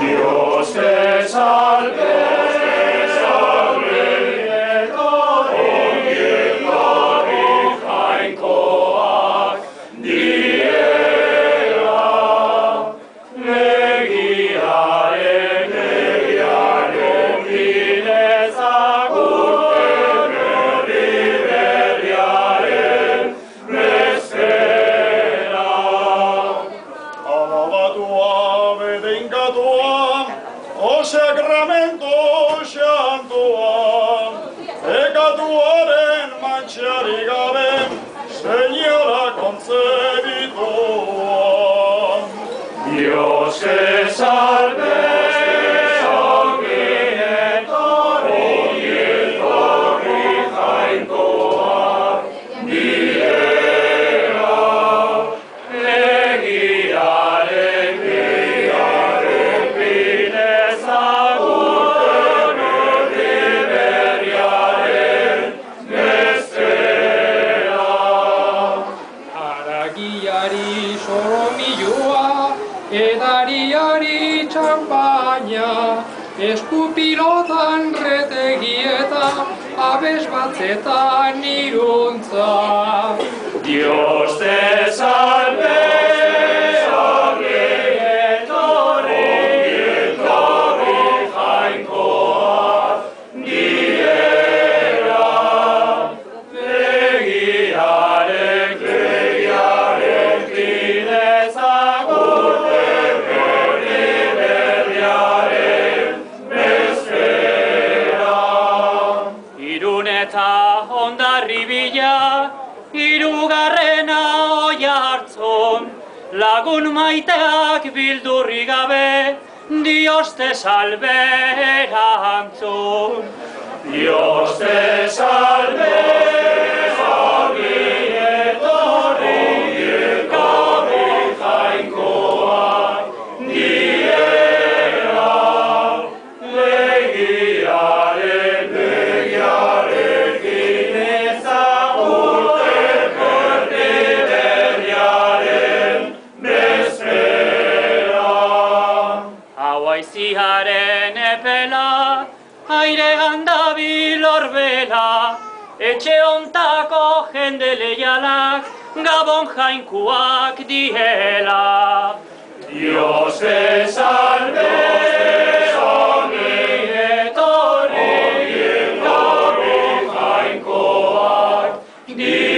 Dios te salve. O sacramento santuam, pecatuaren manchari gabe, Señora concebituam. Dios te salve. Edariari txampaina, eskupilotan retegieta, abesbatzetan iruntza. Dios te salve. Eta Hondarribia, hirugarrena Oiartzun, lagun maiteak bildurri gabe, Dios te salve erantzun. Dios te salve. Aiziaren epela, airean dabil orbela, etxe ontako jende leialak, Gabon jainkuak diela. Dios te salve. Gabon jainkoak diela.